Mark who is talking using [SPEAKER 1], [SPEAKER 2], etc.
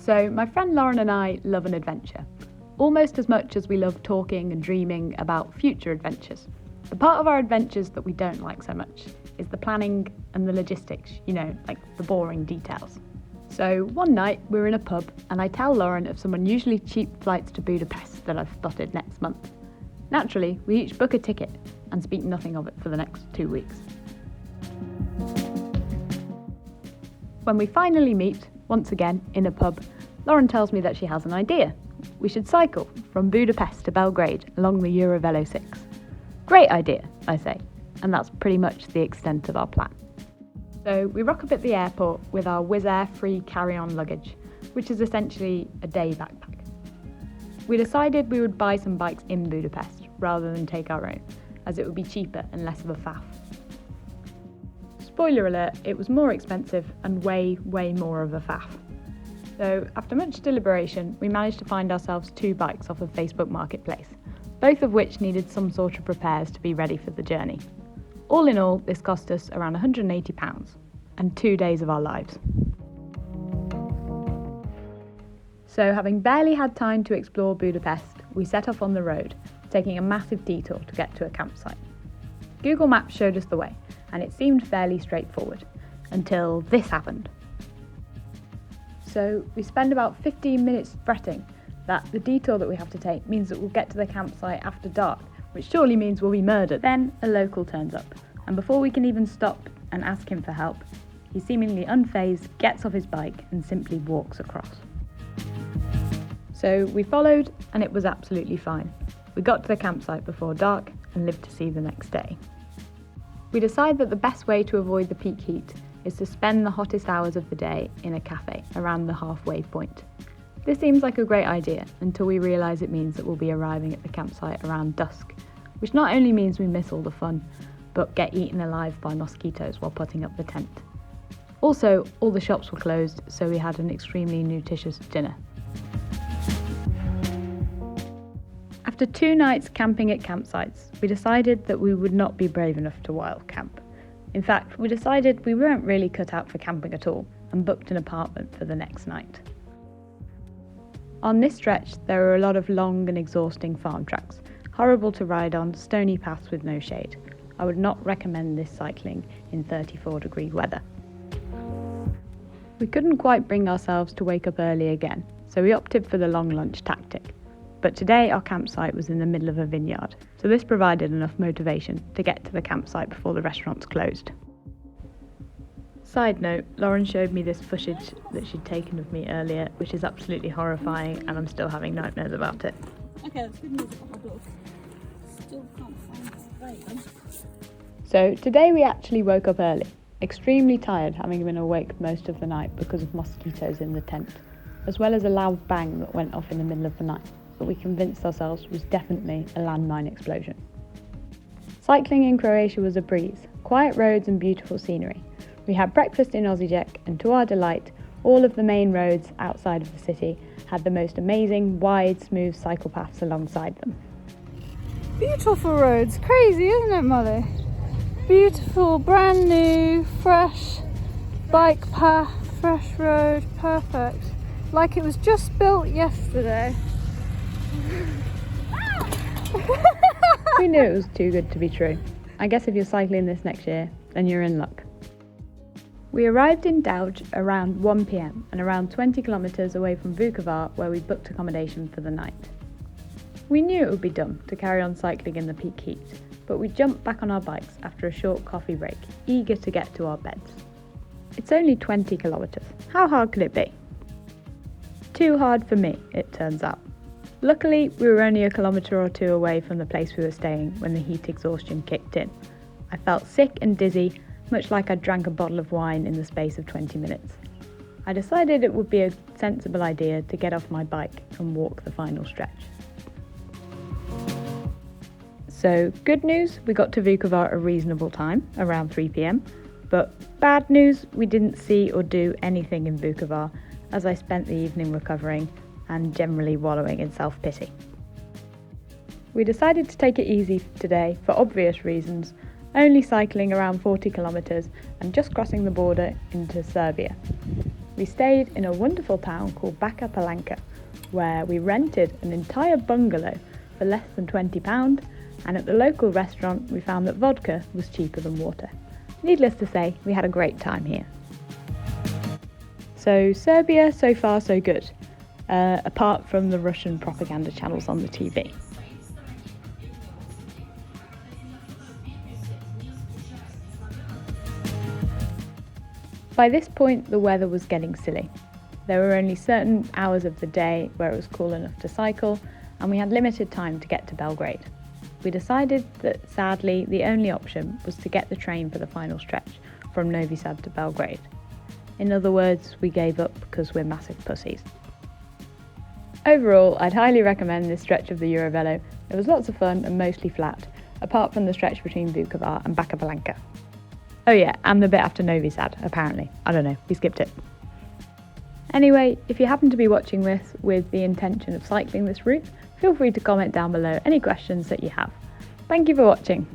[SPEAKER 1] So my friend Lauren and I love an adventure, almost as much as we love talking and dreaming about future adventures. The part of our adventures that we don't like so much is the planning and the logistics, like the boring details. So one night we were in a pub and I tell Lauren of some unusually cheap flights to Budapest that I've spotted next month. Naturally, we each book a ticket and speak nothing of it for the next 2 weeks. When we finally meet, once again in a pub, Lauren tells me that she has an idea. We should cycle from Budapest to Belgrade along the Eurovelo 6. Great idea, I say, and that's pretty much the extent of our plan. So we rock up at the airport with our Wizz Air free carry-on luggage, which is essentially a day backpack. We decided we would buy some bikes in Budapest rather than take our own, as it would be cheaper and less of a faff. Spoiler alert, it was more expensive and way more of a faff. So after much deliberation, we managed to find ourselves 2 bikes off of Facebook Marketplace, both of which needed some sort of repairs to be ready for the journey. All in all, this cost us around £180 and 2 days of our lives. So having barely had time to explore Budapest, we set off on the road, taking a massive detour to get to a campsite. Google Maps showed us the way, and it seemed fairly straightforward, until this happened. So we spend about 15 minutes fretting that the detour that we have to take means that we'll get to the campsite after dark, which surely means we'll be murdered. Then a local turns up, and before we can even stop and ask him for help, he seemingly unfazed gets off his bike and simply walks across. So we followed, and it was absolutely fine. We got to the campsite before dark and lived to see the next day. We decide that the best way to avoid the peak heat is to spend the hottest hours of the day in a cafe around the halfway point. This seems like a great idea until we realise it means that we'll be arriving at the campsite around dusk, which not only means we miss all the fun, but get eaten alive by mosquitoes while putting up the tent. Also, all the shops were closed, so we had an extremely nutritious dinner. After 2 nights camping at campsites, we decided that we would not be brave enough to wild camp. In fact, we decided we weren't really cut out for camping at all and booked an apartment for the next night. On this stretch, there are a lot of long and exhausting farm tracks, horrible to ride on, stony paths with no shade. I would not recommend this cycling in 34-degree weather. We couldn't quite bring ourselves to wake up early again, so we opted for the long lunch tactic. But today our campsite was in the middle of a vineyard, so this provided enough motivation to get to the campsite before the restaurants closed. Side note, Lauren showed me this footage that she'd taken of me earlier, which is absolutely horrifying, and I'm still having nightmares about it.
[SPEAKER 2] Okay, that's good news. Still can't find the bike.
[SPEAKER 1] So today we actually woke up early, extremely tired, having been awake most of the night because of mosquitoes in the tent, as well as a loud bang that went off in the middle of the night, that we convinced ourselves was definitely a landmine explosion. Cycling in Croatia was a breeze, quiet roads and beautiful scenery. We had breakfast in Osijek, and to our delight, all of the main roads outside of the city had the most amazing, wide, smooth cycle paths alongside them.
[SPEAKER 2] Beautiful roads, crazy, isn't it, Molly? Beautiful, brand new, fresh bike path, fresh road, perfect. Like it was just built yesterday.
[SPEAKER 1] We knew it was too good to be true. I guess if you're cycling this next year, then you're in luck. We arrived in Dauj around 1 p.m. and around 20 kilometres away from Vukovar, where we booked accommodation for the night. We knew it would be dumb to carry on cycling in the peak heat, but we jumped back on our bikes after a short coffee break, eager to get to our beds. It's only 20 kilometres. How hard could it be? Too hard for me, it turns out. Luckily, we were only a kilometre or 2 away from the place we were staying when the heat exhaustion kicked in. I felt sick and dizzy, much like I drank a bottle of wine in the space of 20 minutes. I decided it would be a sensible idea to get off my bike and walk the final stretch. So, good news, we got to Vukovar at a reasonable time, around 3 p.m, but bad news, we didn't see or do anything in Vukovar, as I spent the evening recovering and generally wallowing in self-pity. We decided to take it easy today for obvious reasons, only cycling around 40 kilometres and just crossing the border into Serbia. We stayed in a wonderful town called Bačka Palanka, where we rented an entire bungalow for less than £20, and at the local restaurant we found that vodka was cheaper than water. Needless to say, we had a great time here. So Serbia, so far so good, apart from the Russian propaganda channels on the TV. By this point, the weather was getting silly. There were only certain hours of the day where it was cool enough to cycle, and we had limited time to get to Belgrade. We decided that, sadly, the only option was to get the train for the final stretch from Novi Sad to Belgrade. In other words, we gave up because we're massive pussies. Overall, I'd highly recommend this stretch of the Eurovelo. It was lots of fun and mostly flat, apart from the stretch between Vukovar and Bačka Palanka. Oh yeah, and the bit after Novi Sad, apparently. I don't know, we skipped it. Anyway, if you happen to be watching this with the intention of cycling this route, feel free to comment down below any questions that you have. Thank you for watching.